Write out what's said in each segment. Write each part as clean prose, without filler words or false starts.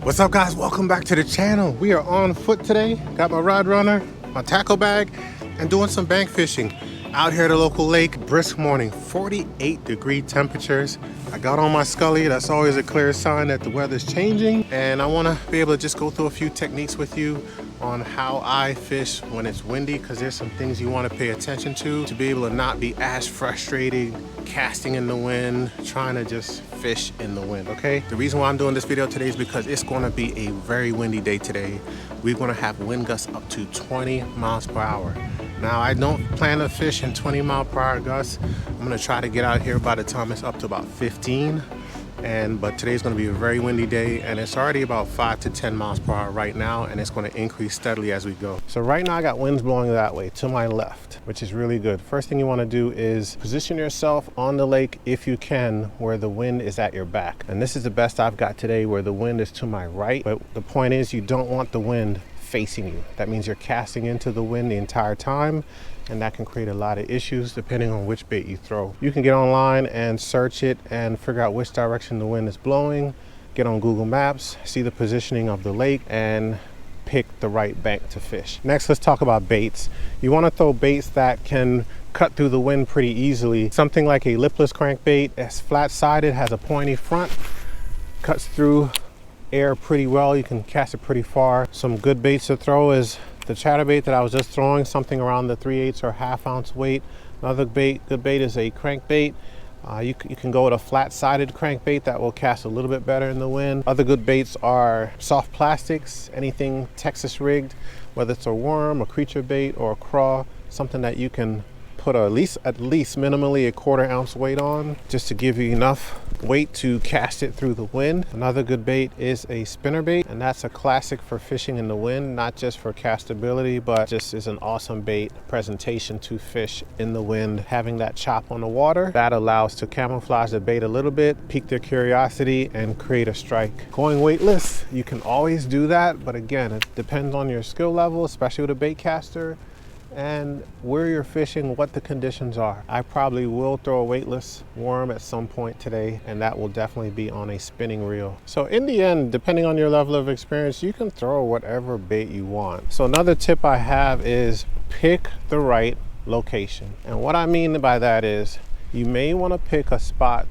What's up, guys? Welcome back to the channel. We are on foot today. Got my rod runner, my tackle bag, and doing some bank fishing out here at a local lake. Brisk morning, 48-degree temperatures. I got on my scully. That's always a clear sign that the weather's changing, and I want to be able to just go through a few techniques with you on how I fish when it's windy, because there's some things you want to pay attention to be able to not be as frustrated casting in the wind, trying to just fish in the wind. Okay, the reason why I'm doing this video today is because it's going to be a very windy day today. We're going to have wind gusts up to 20 miles per hour. Now, I don't plan to fish in 20-mile-per-hour gusts. I'm going to try to get out here by the time it's up to about 15. But today's going to be a very windy day, and it's already about 5 to 10 miles per hour right now, and it's going to increase steadily as we go. So right now I got winds blowing that way to my left, which is really good. First thing you want to do is position yourself on the lake if you can where the wind is at your back. And this is the best I've got today, where the wind is to my right. But the point is, you don't want the wind facing you. That means you're casting into the wind the entire time, and that can create a lot of issues depending on which bait you throw. You can get online and search it and figure out which direction the wind is blowing. Get on Google Maps, see the positioning of the lake, and pick the right bank to fish. Next, let's talk about baits. You want to throw baits that can cut through the wind pretty easily. Something like a lipless crankbait, it's flat-sided, has a pointy front, cuts through air pretty well. You can cast it pretty far. Some good baits to throw is the chatterbait that I was just throwing, something around the 3/8 or ½ ounce weight. Another good bait is a crankbait. You can go with a flat-sided crankbait that will cast a little bit better in the wind. Other good baits are soft plastics, anything Texas rigged, whether it's a worm, a creature bait, or a craw, something that you can put at least minimally a ½ ounce weight on, just to give you enough weight to cast it through the wind. Another good bait is a spinnerbait, and that's a classic for fishing in the wind, not just for castability, but just is an awesome bait presentation to fish in the wind. Having that chop on the water, that allows to camouflage the bait a little bit, pique their curiosity, and create a strike. Going weightless, you can always do that, but again, it depends on your skill level, especially with a bait caster, and where you're fishing, what the conditions are. I probably will throw a weightless worm at some point today, and that will definitely be on a spinning reel. So in the end, depending on your level of experience, you can throw whatever bait you want. So another tip I have is pick the right location. And what I mean by that is, you may want to pick a spot,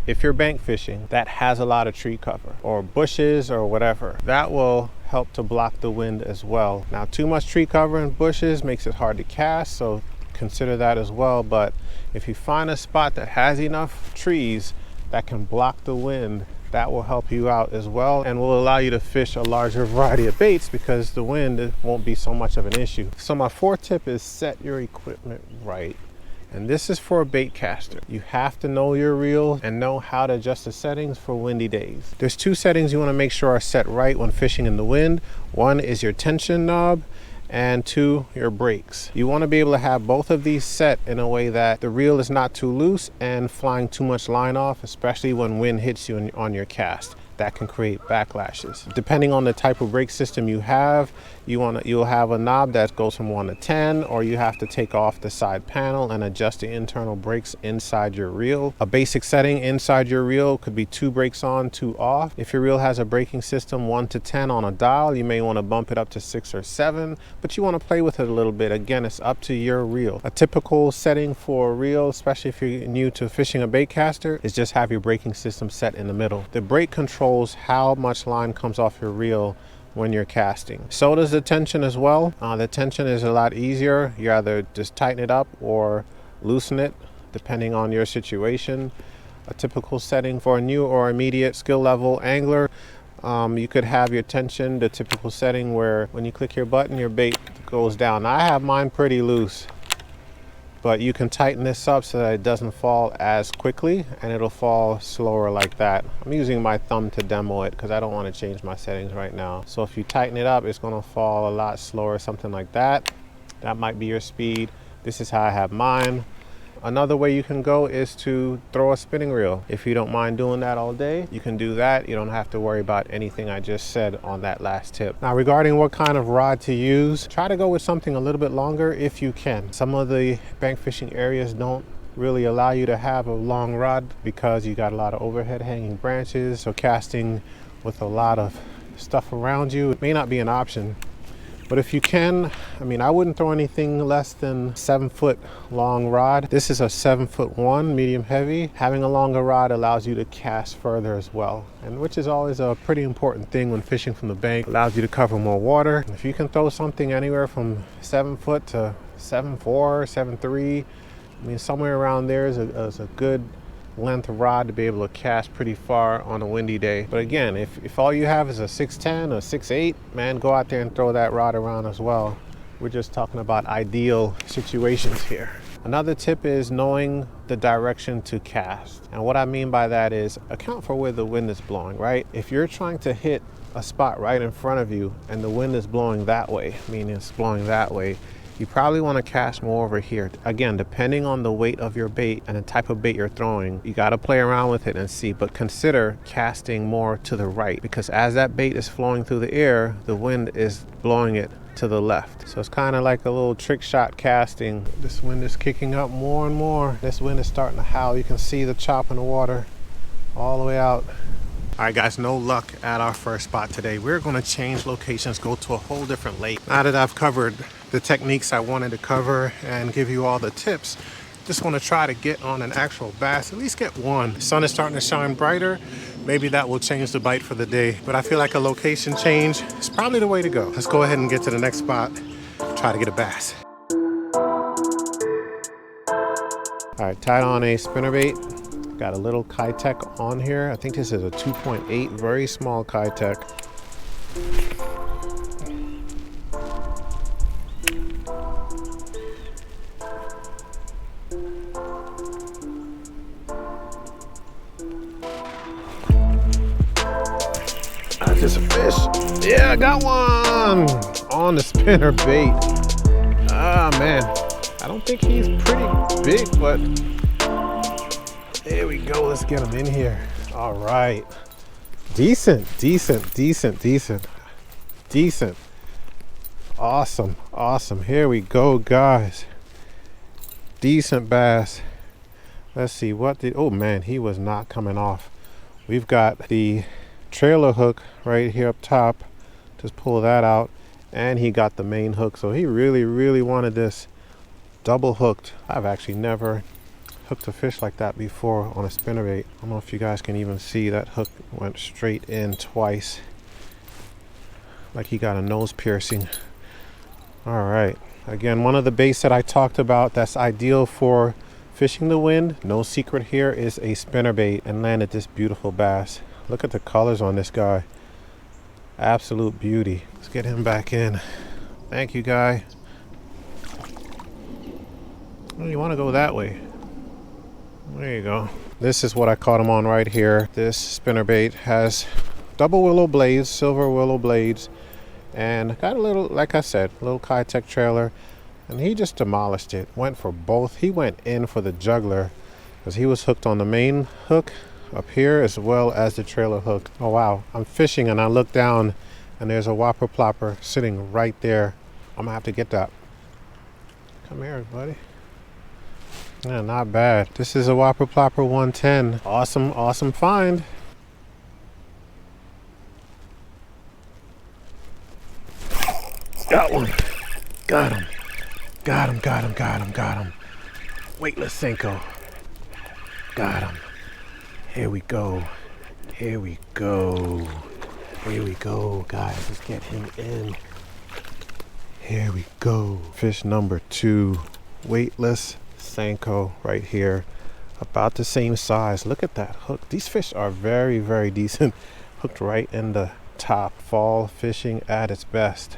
if you're bank fishing, that has a lot of tree cover or bushes or whatever. That will help to block the wind as well. Now, too much tree cover and bushes makes it hard to cast, so consider that as well. But if you find a spot that has enough trees that can block the wind, that will help you out as well, and will allow you to fish a larger variety of baits because the wind won't be so much of an issue. So my fourth tip is set your equipment right. And this is for a bait caster. You have to know your reel and know how to adjust the settings for windy days. There's two settings you want to make sure are set right when fishing in the wind. One is your tension knob, and two, your brakes. You want to be able to have both of these set in a way that the reel is not too loose and flying too much line off, especially when wind hits you on your cast. That can create backlashes. Depending on the type of brake system you have, you'll have a knob that goes from 1 to 10, or you have to take off the side panel and adjust the internal brakes inside your reel. A basic setting inside your reel could be 2 brakes on, 2 off. If your reel has a braking system 1 to 10 on a dial, you may want to bump it up to 6 or 7, but you want to play with it a little bit. Again, it's up to your reel. A typical setting for a reel, especially if you're new to fishing a bait caster, is just have your braking system set in the middle. The brake controls how much line comes off your reel when you're casting. So does the tension as well. The tension is a lot easier. You either just tighten it up or loosen it, depending on your situation. A typical setting for a new or immediate skill level angler, you could have your tension, the typical setting where when you click your button, your bait goes down. I have mine pretty loose, but you can tighten this up so that it doesn't fall as quickly, and it'll fall slower like that. I'm using my thumb to demo it because I don't want to change my settings right now. So if you tighten it up, it's going to fall a lot slower, something like that. That might be your speed. This is how I have mine. Another way you can go is to throw a spinning reel. If you don't mind doing that all day, you can do that. You don't have to worry about anything I just said on that last tip. Now, regarding what kind of rod to use, try to go with something a little bit longer if you can. Some of the bank fishing areas don't really allow you to have a long rod because you got a lot of overhead hanging branches, so casting with a lot of stuff around you, it may not be an option. But if you can, I mean, I wouldn't throw anything less than 7-foot long rod. This is a 7'1", medium heavy. Having a longer rod allows you to cast further as well, and which is always a pretty important thing when fishing from the bank. Allows you to cover more water. If you can throw something anywhere from 7 foot to 7'4", 7'3", I mean, somewhere around there is a good length of rod to be able to cast pretty far on a windy day. But again, if all you have is a 6'10", or 6'8", man, go out there and throw that rod around as well. We're just talking about ideal situations here. Another tip is knowing the direction to cast. And what I mean by that is account for where the wind is blowing, right? If you're trying to hit a spot right in front of you and the wind is blowing that way, meaning it's blowing that way, you probably want to cast more over here. Again, depending on the weight of your bait and the type of bait you're throwing, you got to play around with it and see. But consider casting more to the right, because as that bait is flowing through the air, the wind is blowing it to the left. So it's kind of like a little trick shot casting. This wind is kicking up more and more. This wind is starting to howl. You can see the chop in the water all the way out. All right, guys, no luck at our first spot today. We're going to change locations, go to a whole different lake. Now that I've covered the techniques I wanted to cover and give you all the tips, just want to try to get on an actual bass, at least get one. The sun is starting to shine brighter. Maybe that will change the bite for the day, but I feel like a location change is probably the way to go. Let's go ahead and get to the next spot, try to get a bass. All right, tied on a spinnerbait. Got a little Kitech on here. I think this is a 2.8, very small Kitech. That's just a fish. Yeah, I got one on the spinnerbait. Ah, man. I don't think he's pretty big, but there we go. Let's get him in here. All right. Decent. Awesome. Here we go, guys. Decent bass. Let's see what did, oh man, he was not coming off. We've got the trailer hook right here up top. Just pull that out, and he got the main hook. So he really wanted this double hooked. I've actually never hooked a fish like that before on a spinnerbait. I don't know if you guys can even see that hook went straight in twice, like he got a nose piercing. All right, again, one of the baits that I talked about that's ideal for fishing the wind, no secret here, is a spinnerbait, and landed this beautiful bass. Look at the colors on this guy, absolute beauty. Let's get him back in. Thank you, guy. Oh, you want to go that way? There you go. This is what I caught him on right here. This spinnerbait has double willow blades, silver willow blades, and got a little, like I said, a little Kitech trailer, and he just demolished it. Went for both. He went in for the juggler because he was hooked on the main hook up here as well as the trailer hook. Oh wow, I'm fishing and I look down and there's a whopper plopper sitting right there. I'm gonna have to get that. Come here, buddy. Yeah, not bad. This is a whopper plopper 110. Awesome find. Got one. Got him. Weightless Senko. Got him. Here we go, guys. Let's get him in. Here we go. Fish number 2, weightless Senko right here, about the same size. Look at that hook. These fish are very decent. Hooked right in the top. Fall fishing at its best.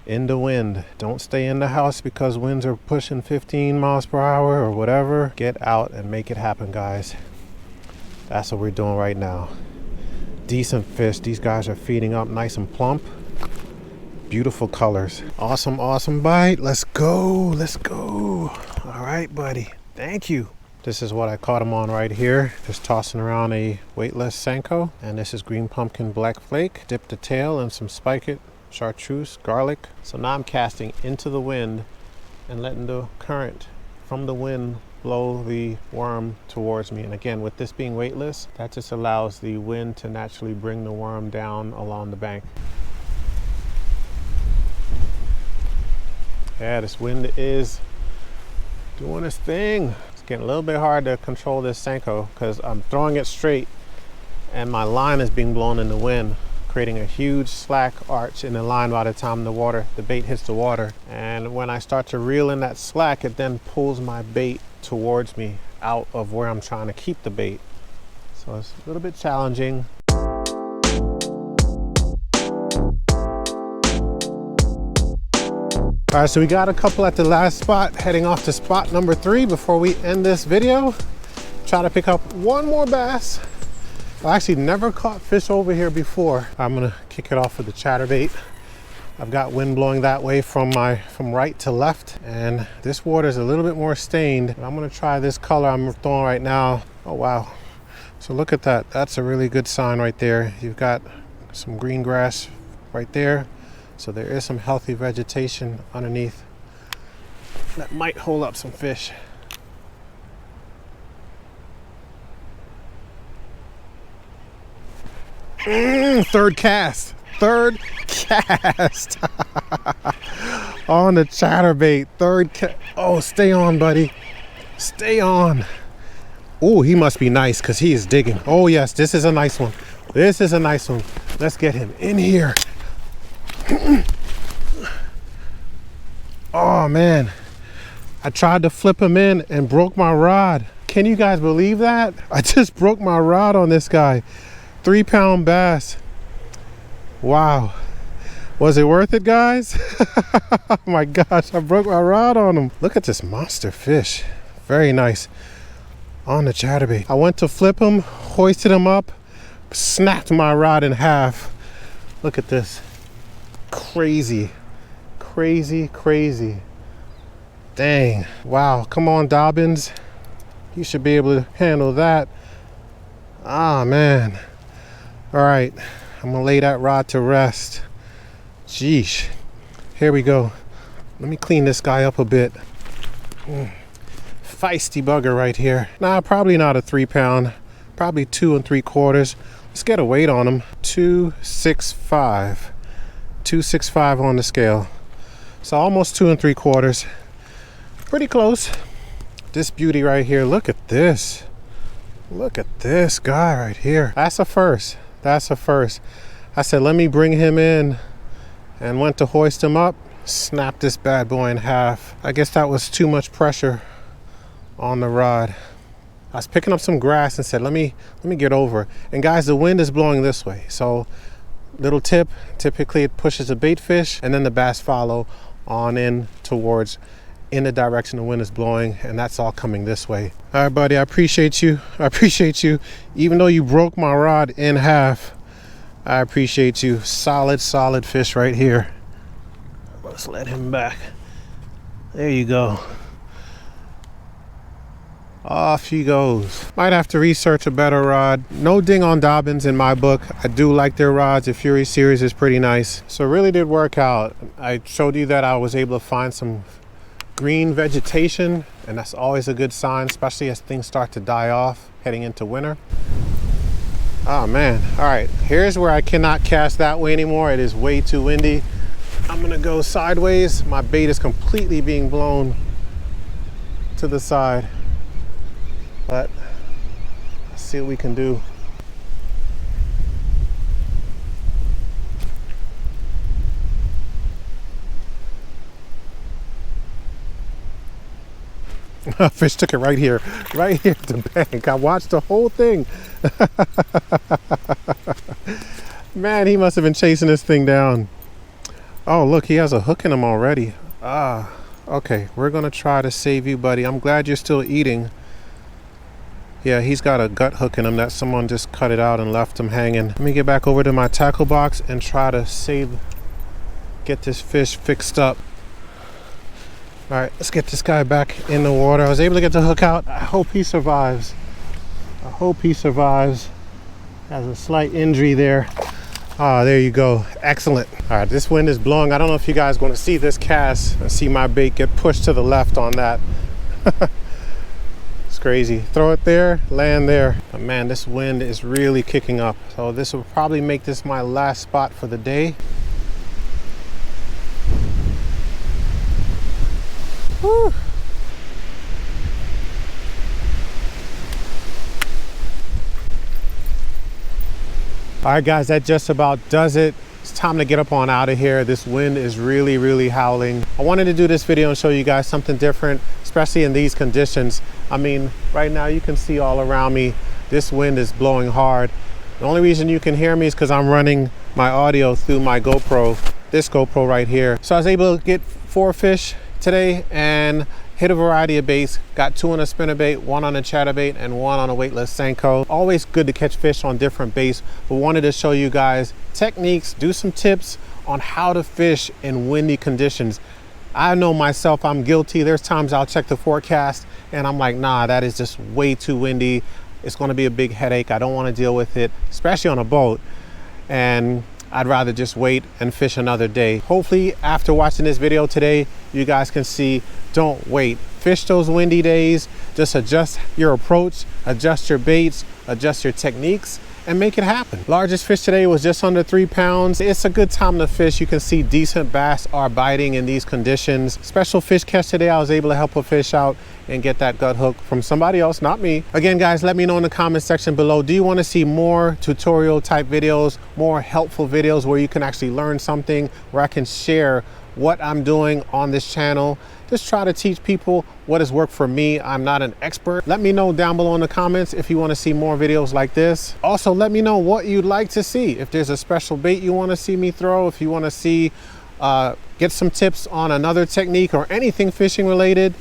In the wind. Don't stay in the house because winds are pushing 15 miles per hour or whatever. Get out and make it happen, guys. That's what we're doing right now. Decent fish. These guys are feeding up nice and plump. Beautiful colors. Awesome bite. Let's go. All right, buddy. Thank you. This is what I caught him on right here. Just tossing around a weightless Senko. And this is green pumpkin black flake. Dip the tail in some spike it, chartreuse, garlic. So now I'm casting into the wind and letting the current from the wind blow the worm towards me. And again, with this being weightless, that just allows the wind to naturally bring the worm down along the bank. Yeah, this wind is doing its thing. It's getting a little bit hard to control this Senko because I'm throwing it straight and my line is being blown in the wind, creating a huge slack arch in the line by the time the bait hits the water. And when I start to reel in that slack, it then pulls my bait towards me out of where I'm trying to keep the bait. So it's a little bit challenging. All right, so we got a couple at the last spot, heading off to spot number 3 before we end this video. Try to pick up one more bass. I actually never caught fish over here before. I'm gonna kick it off with the chatterbait. I've got wind blowing that way from right to left, and this water is a little bit more stained. I'm gonna try this color I'm throwing right now. Oh wow, so look at that. That's a really good sign right there. You've got some green grass right there. So there is some healthy vegetation underneath that might hold up some fish. Third cast on the chatterbait. Oh, stay on, buddy, stay on. Oh, he must be nice because he is digging. Oh yes, this is a nice one. This is a nice one. Let's get him in here. Oh man, I tried to flip him in and broke my rod. Can you guys believe that? I just broke my rod on this guy. 3-pound bass. Wow. Was it worth it, guys? Oh my gosh, I broke my rod on him. Look at this monster fish. Very nice. On the chatterbait. I went to flip him, hoisted him up, snapped my rod in half. Look at this. Crazy, crazy, crazy. Dang. Wow. Come on, Dobbins. You should be able to handle that. Ah, man. All right. I'm going to lay that rod to rest. Jeesh. Here we go. Let me clean this guy up a bit. Feisty bugger right here. Nah, probably not a 3-pound. Probably 2 3/4. Let's get a weight on him. 265. 265 on the scale. So almost 2 3/4. Pretty close. This beauty right here. Look at this. Look at this guy right here. That's a first. That's a first. I said, let me bring him in, and went to hoist him up. Snapped this bad boy in half. I guess that was too much pressure on the rod. I was picking up some grass and said, let me get over. And guys, the wind is blowing this way. So little tip, typically it pushes the bait fish and then the bass follow on in towards in the direction the wind is blowing, and that's all coming this way. All right, buddy, I appreciate you. I appreciate you. Even though you broke my rod in half, I appreciate you. Solid, solid fish right here. Let's let him back. There you go. Off he goes. Might have to research a better rod. No ding on Dobbins in my book. I do like their rods. The Fury series is pretty nice. So it really did work out. I showed you that I was able to find some green vegetation, and that's always a good sign, especially as things start to die off heading into winter. Oh man. All right, here's where I cannot cast that way anymore. It is way too windy. I'm gonna go sideways. My bait is completely being blown to the side. But let's see what we can do. Fish took it right here at the bank. I watched the whole thing. Man, he must have been chasing this thing down. Oh, look, he has a hook in him already. Ah, okay, we're gonna try to save you, buddy. I'm glad you're still eating. Yeah, he's got a gut hook in him that someone just cut it out and left him hanging. Let me get back over to my tackle box and try to get this fish fixed up. All right, let's get this guy back in the water. I was able to get the hook out. I hope he survives. I hope he survives. Has a slight injury there. Ah, there you go. Excellent. All right, this wind is blowing. I don't know if you guys want to see this cast and see my bait get pushed to the left on that. crazy. Throw it there, land there. But man, this wind is really kicking up. So this will probably make this my last spot for the day. Whew. All right, guys, that just about does it. It's time to get up on out of here. This wind is really howling. I wanted to do this video and show you guys something different, especially in these conditions. I mean, right now you can see all around me, this wind is blowing hard. The only reason you can hear me is because I'm running my audio through my GoPro, this GoPro right here. So I was able to get 4 fish today and hit a variety of baits. Got 2 on a spinnerbait, 1 on a chatterbait, and 1 on a weightless Senko. Always good to catch fish on different baits, but wanted to show you guys techniques, do some tips on how to fish in windy conditions. I know myself, I'm guilty. There's times I'll check the forecast and I'm like, nah, that is just way too windy. It's gonna be a big headache. I don't wanna deal with it, especially on a boat. And I'd rather just wait and fish another day. Hopefully after watching this video today, you guys can see, don't wait. Fish those windy days, just adjust your approach, adjust your baits, adjust your techniques, and make it happen. Largest fish today was just under 3 pounds. It's a good time to fish. You can see decent bass are biting in these conditions. Special fish catch today. I was able to help a fish out and get that gut hook from somebody else, not me. Again, guys, let me know in the comment section below. Do you want to see more tutorial type videos, more helpful videos where you can actually learn something, where I can share what I'm doing on this channel? Just try to teach people what has worked for me. I'm not an expert. Let me know down below in the comments if you want to see more videos like this. Also, let me know what you'd like to see. If there's a special bait you want to see me throw, if you want to see, get some tips on another technique or anything fishing related,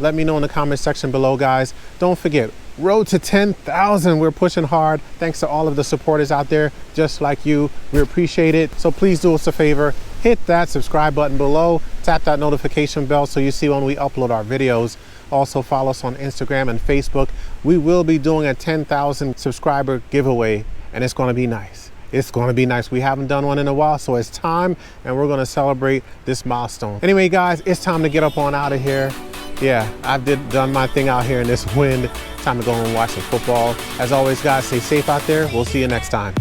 let me know in the comment section below, guys. Don't forget, road to 10,000. We're pushing hard. Thanks to all of the supporters out there, just like you. We appreciate it. So please do us a favor, hit that subscribe button below, tap that notification bell so you see when we upload our videos. Also follow us on Instagram and Facebook. We will be doing a 10,000 subscriber giveaway, and it's gonna be nice. It's gonna be nice. We haven't done one in a while, so it's time, and we're gonna celebrate this milestone. Anyway, guys, it's time to get up on out of here. Yeah, I've done my thing out here in this wind. Time to go and watch some football. As always, guys, stay safe out there. We'll see you next time.